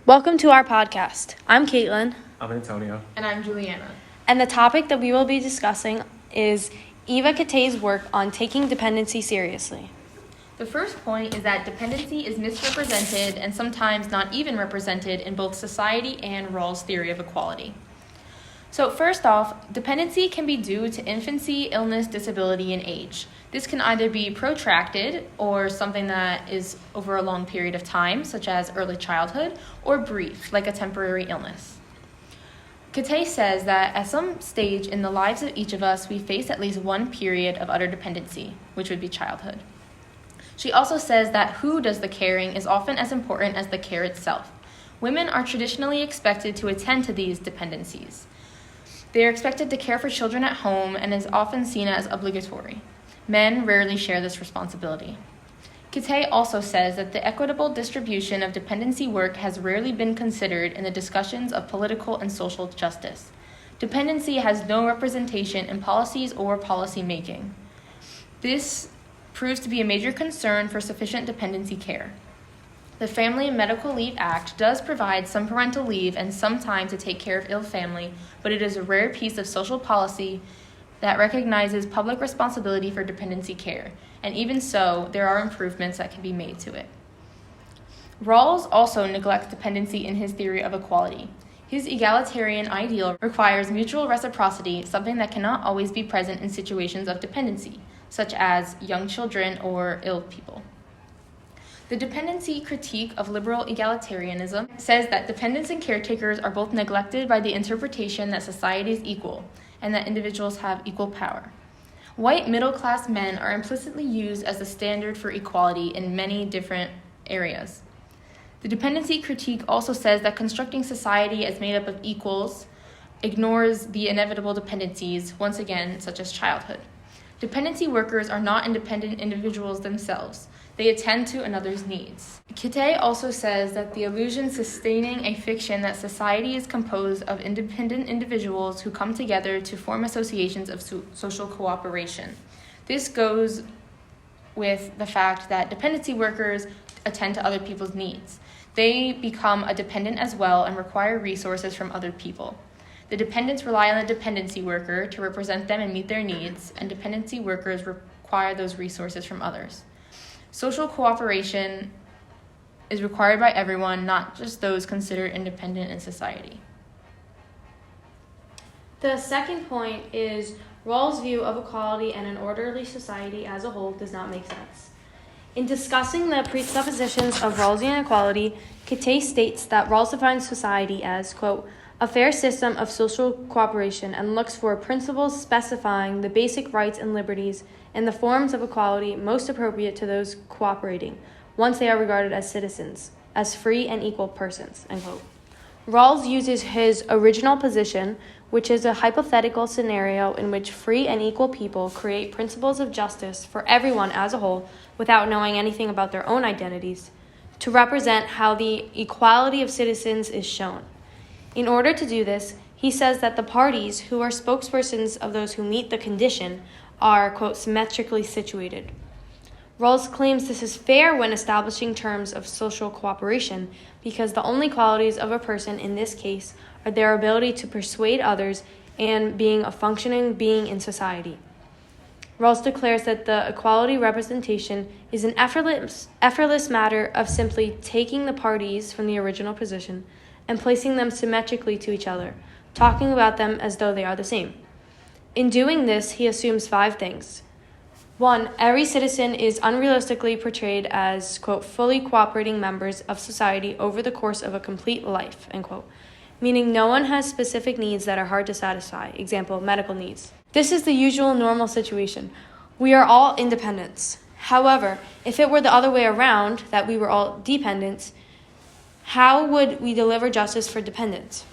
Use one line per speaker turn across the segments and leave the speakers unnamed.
Welcome to our podcast. I'm Kaitlin.
I'm Antonio.
And I'm Juliana.
And the topic that we will be discussing is Eva Kittay's work on taking dependency seriously.
The first point is that dependency is misrepresented and sometimes not even represented in both society and Rawls' theory of equality. So first off, dependency can be due to infancy, illness, disability, and age. This can either be protracted or something that is over a long period of time, such as early childhood, or brief, like a temporary illness. Kittay says that at some stage in the lives of each of us, we face at least one period of utter dependency, which would be childhood. She also says that who does the caring is often as important as the care itself. Women are traditionally expected to attend to these dependencies. They are expected to care for children at home and is often seen as obligatory. Men rarely share this responsibility. Kittay also says that the equitable distribution of dependency work has rarely been considered in the discussions of political and social justice. Dependency has no representation in policies or policy making. This proves to be a major concern for sufficient dependency care. The Family and Medical Leave Act does provide some parental leave and some time to take care of ill family, but it is a rare piece of social policy that recognizes public responsibility for dependency care, and even so, there are improvements that can be made to it. Rawls also neglects dependency in his theory of equality. His egalitarian ideal requires mutual reciprocity, something that cannot always be present in situations of dependency, such as young children or ill people. The dependency critique of liberal egalitarianism says that dependents and caretakers are both neglected by the interpretation that society is equal and that individuals have equal power. White middle-class men are implicitly used as a standard for equality in many different areas. The dependency critique also says that constructing society as made up of equals ignores the inevitable dependencies, once again, such as childhood. Dependency workers are not independent individuals themselves. They attend to another's needs. Kittay also says that the illusion sustaining a fiction that society is composed of independent individuals who come together to form associations of social cooperation. This goes with the fact that dependency workers attend to other people's needs. They become a dependent as well and require resources from other people. The dependents rely on the dependency worker to represent them and meet their needs, and dependency workers require those resources from others. Social cooperation is required by everyone, not just those considered independent in society.
The second point is Rawls' view of equality and an orderly society as a whole does not make sense. In discussing the presuppositions of Rawlsian equality, Kittay states that Rawls defines society as, quote, a fair system of social cooperation and looks for principles specifying the basic rights and liberties and the forms of equality most appropriate to those cooperating, once they are regarded as citizens, as free and equal persons, end quote. Rawls uses his original position, which is a hypothetical scenario in which free and equal people create principles of justice for everyone as a whole without knowing anything about their own identities, to represent how the equality of citizens is shown. In order to do this, he says that the parties who are spokespersons of those who meet the condition are, quote, symmetrically situated. Rawls claims this is fair when establishing terms of social cooperation because the only qualities of a person in this case are their ability to persuade others and being a functioning being in society. Rawls declares that the equality representation is an effortless matter of simply taking the parties from the original position and placing them symmetrically to each other, talking about them as though they are the same. In doing this, he assumes 5 things. 1, every citizen is unrealistically portrayed as, quote, fully cooperating members of society over the course of a complete life, end quote, meaning no one has specific needs that are hard to satisfy, example, medical needs. This is the usual normal situation. We are all independents. However, if it were the other way around, that we were all dependents, how would we deliver justice for dependents?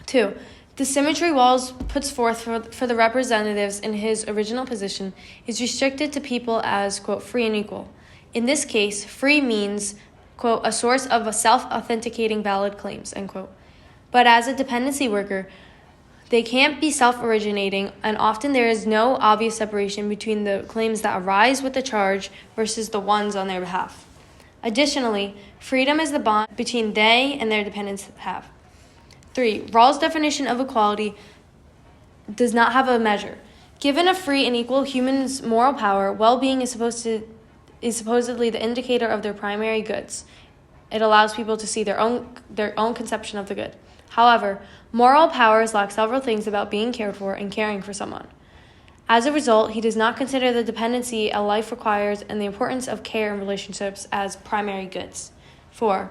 2, the symmetry Rawls puts forth for the representatives in his original position is restricted to people as, quote, free and equal. In this case, free means, quote, a source of a self-authenticating valid claims, end quote. But as a dependency worker, they can't be self-originating, and often there is no obvious separation between the claims that arise with the charge versus the ones on their behalf. Additionally, freedom is the bond between they and their dependents have. 3. Rawls' definition of equality does not have a measure. Given a free and equal human's moral power, well-being is supposedly the indicator of their primary goods. It allows people to see their own conception of the good. However, moral powers lack several things about being cared for and caring for someone. As a result, he does not consider the dependency a life requires and the importance of care in relationships as primary goods. 4.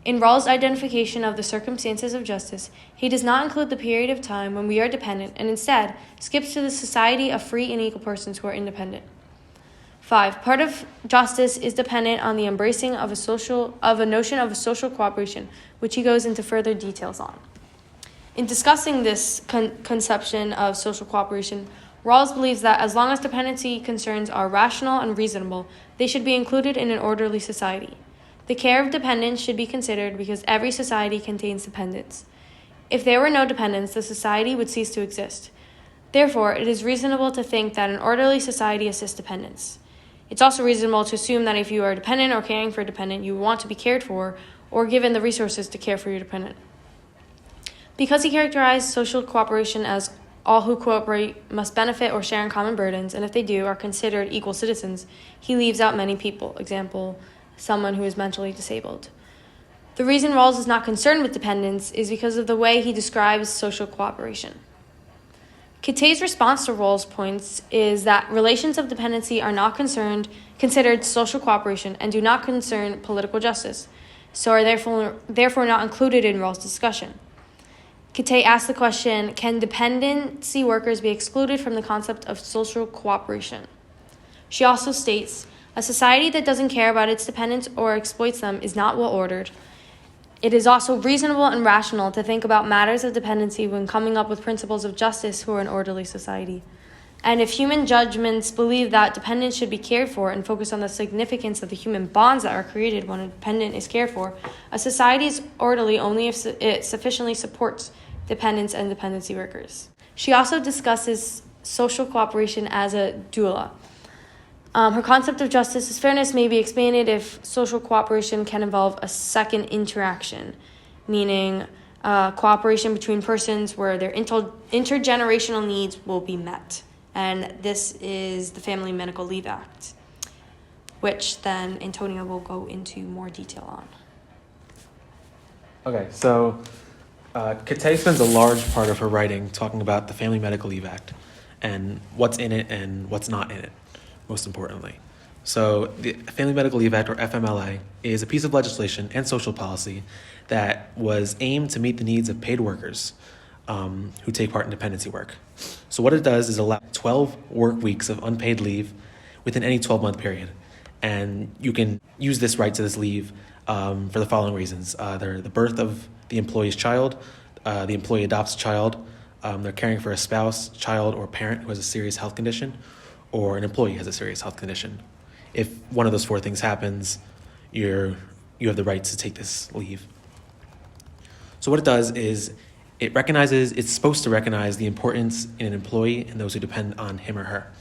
In Rawls' identification of the circumstances of justice, he does not include the period of time when we are dependent and instead skips to the society of free and equal persons who are independent. 5. Part of justice is dependent on the embracing of a notion of social cooperation, which he goes into further details on. In discussing this conception of social cooperation, Rawls believes that as long as dependency concerns are rational and reasonable, they should be included in an orderly society. The care of dependents should be considered because every society contains dependents. If there were no dependents, the society would cease to exist. Therefore, it is reasonable to think that an orderly society assists dependents. It's also reasonable to assume that if you are dependent or caring for a dependent, you want to be cared for or given the resources to care for your dependent. Because he characterized social cooperation as all who cooperate must benefit or share in common burdens, and if they do, are considered equal citizens, he leaves out many people, example, someone who is mentally disabled. The reason Rawls is not concerned with dependence is because of the way he describes social cooperation. Kittay's response to Rawls' points is that relations of dependency are not considered social cooperation and do not concern political justice, so are therefore not included in Rawls' discussion. Kittay asked the question, can dependency workers be excluded from the concept of social cooperation? She also states, a society that doesn't care about its dependents or exploits them is not well-ordered. It is also reasonable and rational to think about matters of dependency when coming up with principles of justice for an orderly society. And if human judgments believe that dependents should be cared for and focus on the significance of the human bonds that are created when a dependent is cared for, a society is orderly only if it sufficiently supports dependents and dependency workers. She also discusses social cooperation as a doula. Her concept of justice as fairness may be expanded if social cooperation can involve a second interaction, meaning cooperation between persons where their intergenerational needs will be met. And this is the Family Medical Leave Act, which then Antonia will go into more detail on.
Okay, so Kittay spends a large part of her writing talking about the Family Medical Leave Act and what's in it and what's not in it, most importantly. So the Family Medical Leave Act, or FMLA, is a piece of legislation and social policy that was aimed to meet the needs of paid workers who take part in dependency work. So what it does is allow 12 work weeks of unpaid leave within any 12-month period. And you can use this right to this leave for the following reasons. They're the birth of the employee's child, the employee adopts a child, they're caring for a spouse, child, or parent who has a serious health condition, or an employee has a serious health condition. If one of those four things happens, you have the right to take this leave. So what it does is it's supposed to recognize the importance in an employee and those who depend on him or her.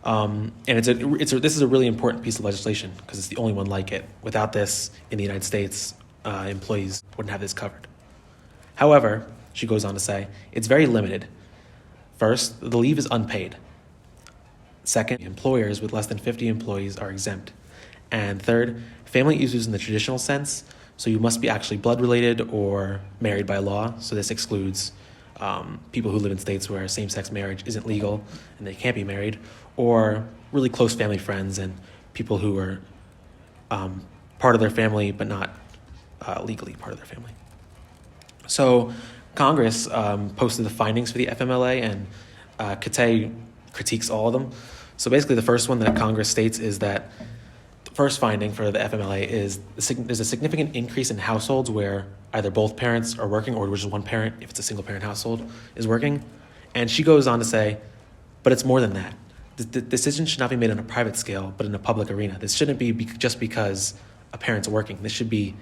And this is a really important piece of legislation because it's the only one like it. Without this, in the United States, employees wouldn't have this covered. However, she goes on to say, it's very limited. First, the leave is unpaid. Second, employers with less than 50 employees are exempt. And third, family is used in the traditional sense, so you must be actually blood-related or married by law. So this excludes people who live in states where same-sex marriage isn't legal and they can't be married, or really close family friends and people who are part of their family but not legally part of their family. So Congress posted the findings for the FMLA, and Kittay critiques all of them. So basically the first one that Congress states is that the first finding for the FMLA is there's a significant increase in households where either both parents are working or just one parent, if it's a single parent household, is working. And she goes on to say, but it's more than that. The decision should not be made on a private scale, but in a public arena. This shouldn't be just because a parent's working. This should be,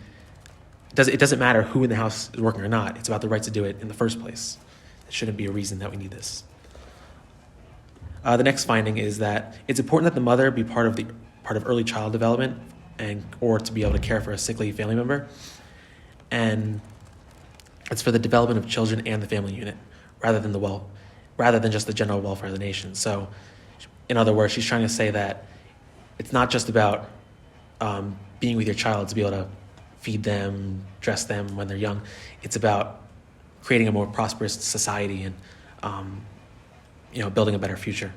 it doesn't matter who in the house is working or not. It's about the right to do it in the first place. It shouldn't be a reason that we need this. The next finding is that it's important that the mother be part of early child development or to be able to care for a sickly family member. And it's for the development of children and the family unit, rather than just the general welfare of the nation. So, in other words, she's trying to say that it's not just about being with your child to be able to feed them, dress them when they're young. It's about creating a more prosperous society and building a better future.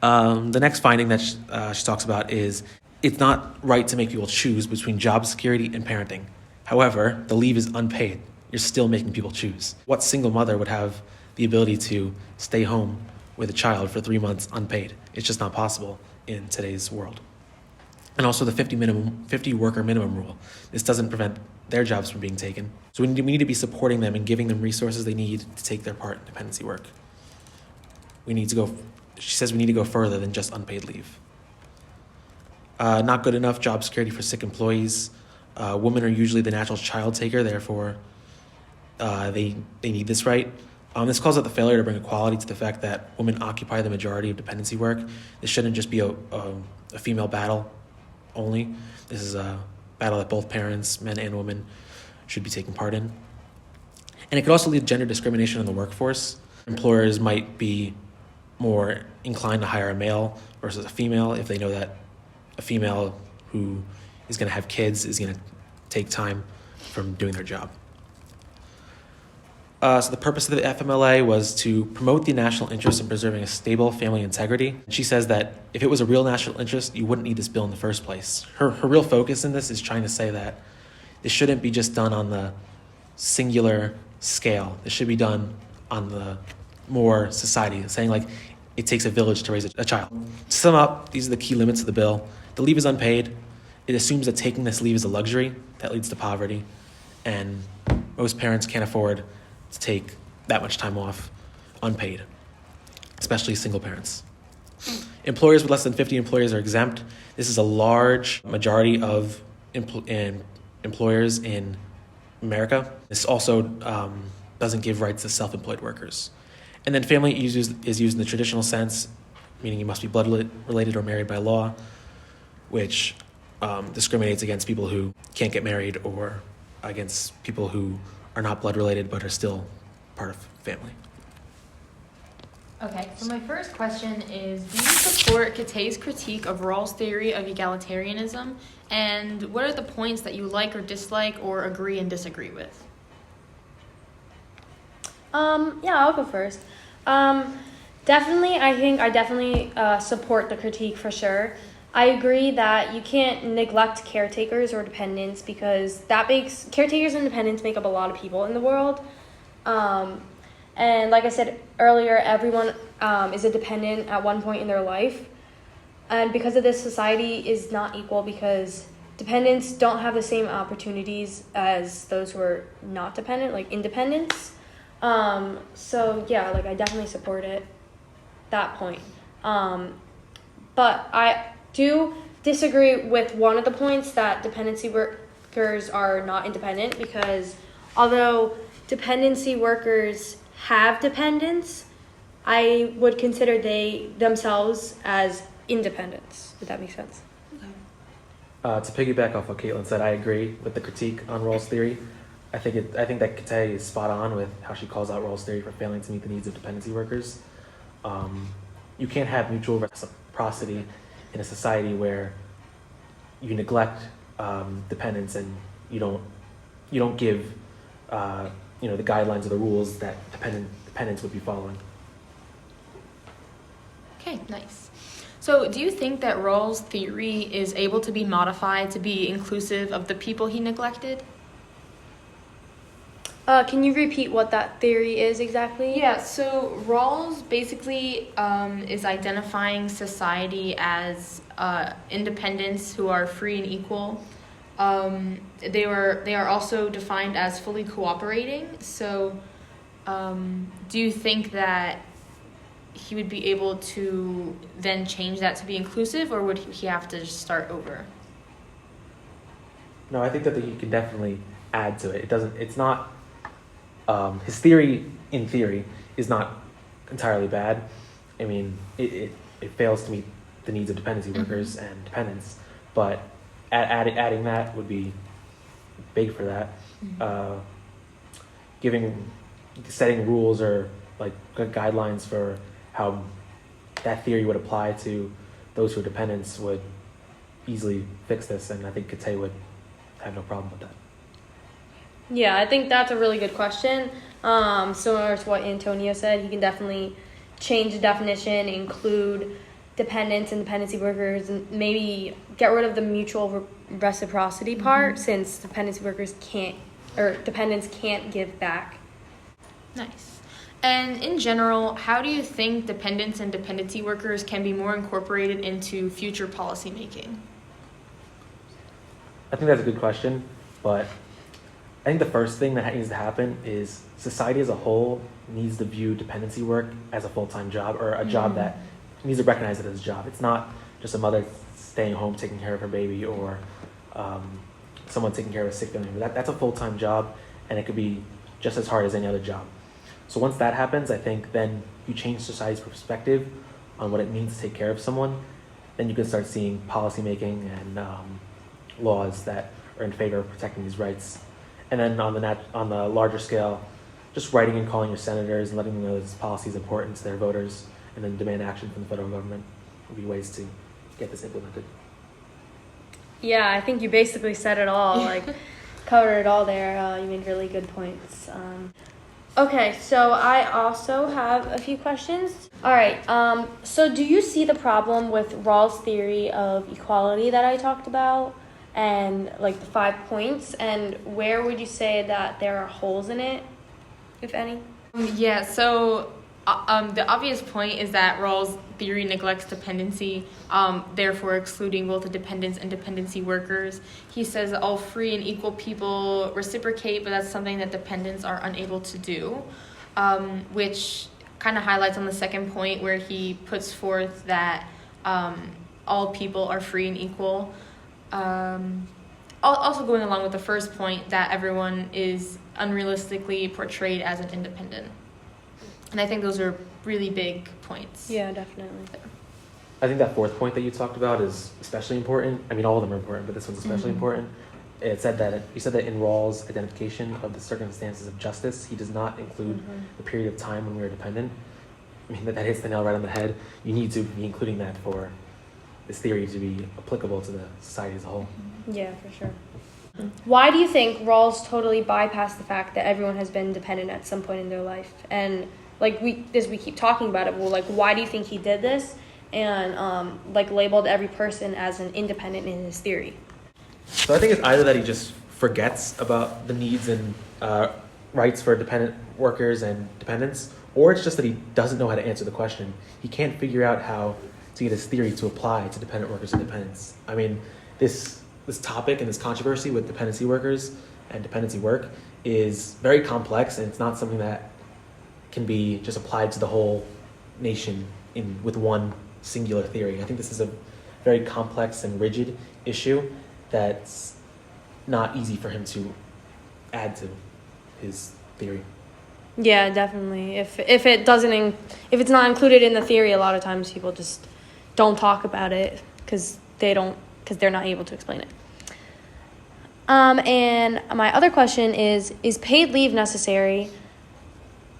The next finding that she talks about is it's not right to make people choose between job security and parenting. However, the leave is unpaid. You're still making people choose. What single mother would have the ability to stay home with a child for 3 months unpaid? It's just not possible in today's world. And also the 50 worker minimum rule. This doesn't prevent their jobs from being taken. So we need to be supporting them and giving them resources they need to take their part in dependency work. She says we need to go further than just unpaid leave. Not good enough job security for sick employees. Women are usually the natural child taker, therefore they need this right. This calls out the failure to bring equality to the fact that women occupy the majority of dependency work. This shouldn't just be a female battle only. This is a battle that both parents, men and women, should be taking part in. And it could also lead to gender discrimination in the workforce. Employers might be more inclined to hire a male versus a female if they know that a female who is going to have kids is going to take time from doing their job. So the purpose of the FMLA was to promote the national interest in preserving a stable family integrity. She says that if it was a real national interest, you wouldn't need this bill in the first place. Her real focus in this is trying to say that this shouldn't be just done on the singular scale. This should be done on the more society, saying like it takes a village to raise a child. To sum up, these are the key limits of the bill. The leave is unpaid. It assumes that taking this leave is a luxury that leads to poverty, and most parents can't afford to take that much time off unpaid, especially single parents. Employers with less than 50 employees are exempt. This is a large majority of employers in America. This also doesn't give rights to self-employed workers. And then family is used in the traditional sense, meaning you must be blood related or married by law, which discriminates against people who can't get married or against people who are not blood related but are still part of family.
Okay, so my first question is, do you support Kittay's critique of Rawls' theory of egalitarianism? And what are the points that you like or dislike or agree and disagree with?
Yeah, I'll go first. Definitely support the critique for sure. I agree that you can't neglect caretakers or dependents because caretakers and dependents make up a lot of people in the world. And like I said earlier, everyone is a dependent at one point in their life. And because of this, society is not equal because dependents don't have the same opportunities as those who are not dependent, like independents. So yeah, I definitely support that point. But I do disagree with one of the points that dependency workers are not independent because although dependency workers have dependents, I would consider themselves as independents, if that makes sense.
To piggyback off what Kaitlin said, I agree with the critique on Rawls' theory. I think that Kittay is spot on with how she calls out Rawls' theory for failing to meet the needs of dependency workers. You can't have mutual reciprocity in a society where you neglect dependents and you don't give the guidelines or the rules that dependents would be following.
Okay, nice. So do you think that Rawls' theory is able to be modified to be inclusive of the people he neglected?
Can you repeat what that theory is exactly?
Yeah, so Rawls basically is identifying society as independents who are free and equal. They are also defined as fully cooperating. So do you think that he would be able to then change that to be inclusive, or would he have to just start over?
No, I think that he can definitely add to it. It's not. His theory, in theory, is not entirely bad. I mean, it fails to meet the needs of dependency workers and dependents. But adding that would be big for that. Setting rules or like guidelines for how that theory would apply to those who are dependents would easily fix this, and I think Kittay would have no problem with that.
Yeah, I think that's a really good question. Similar to what Antonio said, you can definitely change the definition, include dependents and dependency workers, and maybe get rid of the mutual reciprocity part, since dependency workers dependents can't give back.
Nice. And in general, how do you think dependents and dependency workers can be more incorporated into future policymaking?
I think that's a good question, but I think the first thing that needs to happen is society as a whole needs to view dependency work as a full-time job, or a job that needs to recognize it as a job. It's not just a mother staying home taking care of her baby, or someone taking care of a sick family member. That's a full-time job, and it could be just as hard as any other job. So once that happens, I think then you change society's perspective on what it means to take care of someone. Then you can start seeing policy making and laws that are in favor of protecting these rights. And then on the larger scale, just writing and calling your senators and letting them know this policy is important to their voters, and then demand action from the federal government would be ways to get this implemented.
Yeah, I think you basically said it all, like covered it all there. You made really good points. Okay, so I also have a few questions. All right, so do you see the problem with Rawls' theory of equality that I talked about, and like the 5 points, and where would you say that there are holes in it, if any?
Yeah, so the obvious point is that Rawls' theory neglects dependency, therefore excluding both the dependents and dependency workers. He says all free and equal people reciprocate, but that's something that dependents are unable to do, which kind of highlights on the second point where he puts forth that all people are free and equal. Also going along with the first point that everyone is unrealistically portrayed as an independent. And I think those are really big points.
Yeah, definitely.
I think that fourth point that you talked about is especially important. I mean, all of them are important, but this one's especially important. You said that in Rawls' identification of the circumstances of justice, he does not include the period of time when we were dependent. I mean, that hits the nail right on the head. You need to be including that for this theory to be applicable to the society as a whole.
Yeah, for sure. Why do you think Rawls totally bypassed the fact that everyone has been dependent at some point in their life? And we keep talking about it, well, like, why do you think he did this? And labeled every person as an independent in his theory.
So I think it's either that he just forgets about the needs and rights for dependent workers and dependents, or it's just that he doesn't know how to answer the question. He can't figure out how to get his theory to apply to dependent workers and dependents. I mean, this topic and this controversy with dependency workers and dependency work is very complex, and it's not something that can be just applied to the whole nation with one singular theory. I think this is a very complex and rigid issue that's not easy for him to add to his theory.
Yeah, definitely. If it's not included in the theory, a lot of times people just don't talk about it because they're not able to explain it. And my other question is paid leave necessary?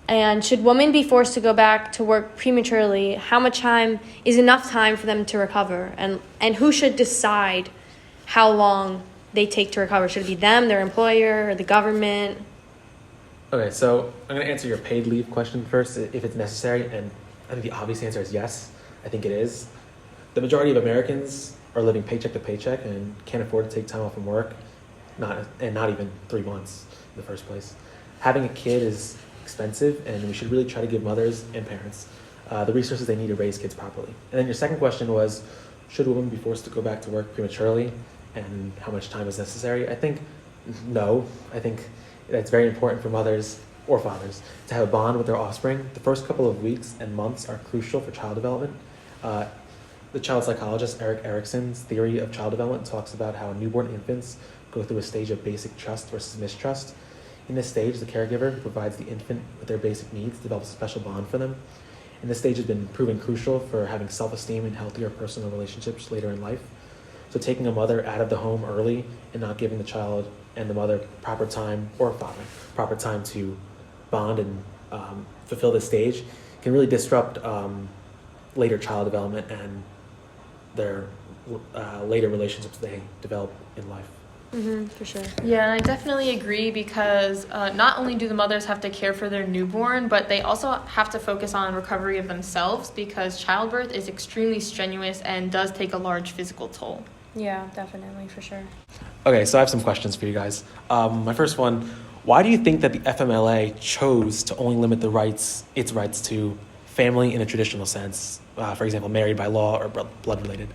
And should women be forced to go back to work prematurely? How much time is enough time for them to recover? And who should decide how long they take to recover? Should it be them, their employer, or the government?
Okay, so I'm going to answer your paid leave question first, if it's necessary. And I think the obvious answer is yes. I think it is. The majority of Americans are living paycheck to paycheck and can't afford to take time off from work, not even 3 months in the first place. Having a kid is expensive, and we should really try to give mothers and parents the resources they need to raise kids properly. And then your second question was, should women be forced to go back to work prematurely, and how much time is necessary? I think no. I think it's very important for mothers or fathers to have a bond with their offspring. The first couple of weeks and months are crucial for child development. The child psychologist Erik Erikson's theory of child development talks about how newborn infants go through a stage of basic trust versus mistrust. In this stage, the caregiver who provides the infant with their basic needs develops a special bond for them. and this stage has been proven crucial for having self-esteem and healthier personal relationships later in life. So taking a mother out of the home early and not giving the child and the mother proper time, or father, proper time to bond and fulfill this stage can really disrupt later child development and their later relationships they develop in life.
For sure.
Yeah, and I definitely agree because not only do the mothers have to care for their newborn, but they also have to focus on recovery of themselves because childbirth is extremely strenuous and does take a large physical toll.
Yeah, definitely, for sure.
Okay, so I have some questions for you guys. My first one, why do you think that the FMLA chose to only limit its rights to family in a traditional sense? For example, married by law or blood related?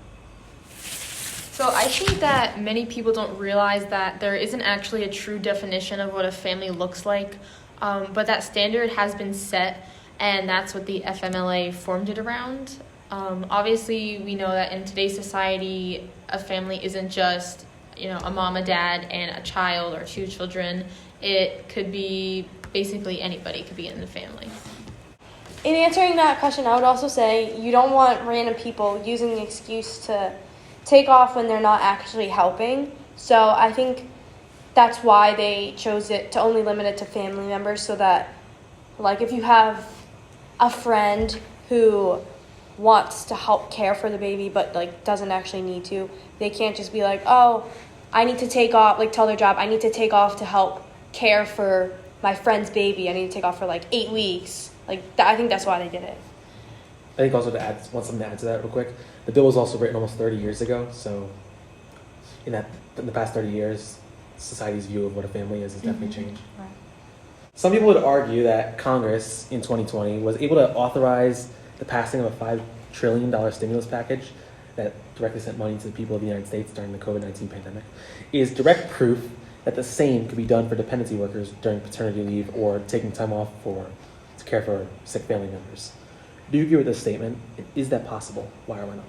So I think that many people don't realize that there isn't actually a true definition of what a family looks like, but that standard has been set, and that's what the FMLA formed it around. Obviously, we know that in today's society, a family isn't just, a mom, a dad, and a child or two children. It could be basically anybody could be in the family.
In answering that question, I would also say you don't want random people using the excuse to take off when they're not actually helping. So I think that's why they chose it to only limit it to family members, so that, like, if you have a friend who wants to help care for the baby but, like, doesn't actually need to, they can't just be like, oh, I need to take off, like, tell their job, I need to take off to help care for my friend's baby. I need to take off for, 8 weeks. I think that's why they did it.
I think also want something to add to that real quick. The bill was also written almost 30 years ago, so in the past 30 years, society's view of what a family is has definitely changed.
Right.
Some people would argue that Congress in 2020 was able to authorize the passing of a $5 trillion stimulus package that directly sent money to the people of the United States during the COVID-19 pandemic is direct proof that the same could be done for dependency workers during paternity leave or taking time off to care for sick family members. Do you agree with this statement? Is that possible? Why or why not?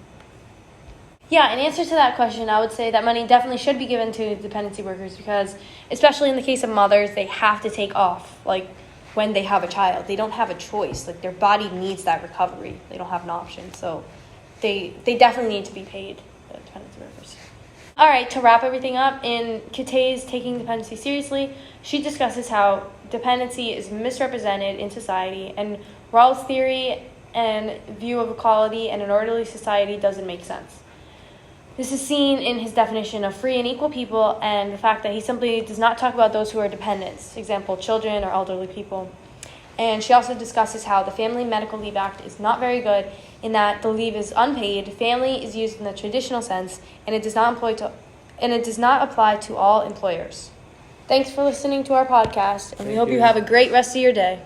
Yeah, in answer to that question, I would say that money definitely should be given to dependency workers because, especially in the case of mothers, they have to take off, when they have a child. They don't have a choice. Their body needs that recovery. They don't have an option. So they definitely need to be paid, the dependency workers. All right, to wrap everything up, in Kittay's Taking Dependency Seriously, she discusses how dependency is misrepresented in society and Rawls' theory and view of equality and an orderly society doesn't make sense. This is seen in his definition of free and equal people and the fact that he simply does not talk about those who are dependents, example, children or elderly people. And she also discusses how the Family Medical Leave Act is not very good in that the leave is unpaid, family is used in the traditional sense, and it does not apply to all employers. Thanks for listening to our podcast, and we hope you have a great rest of your day.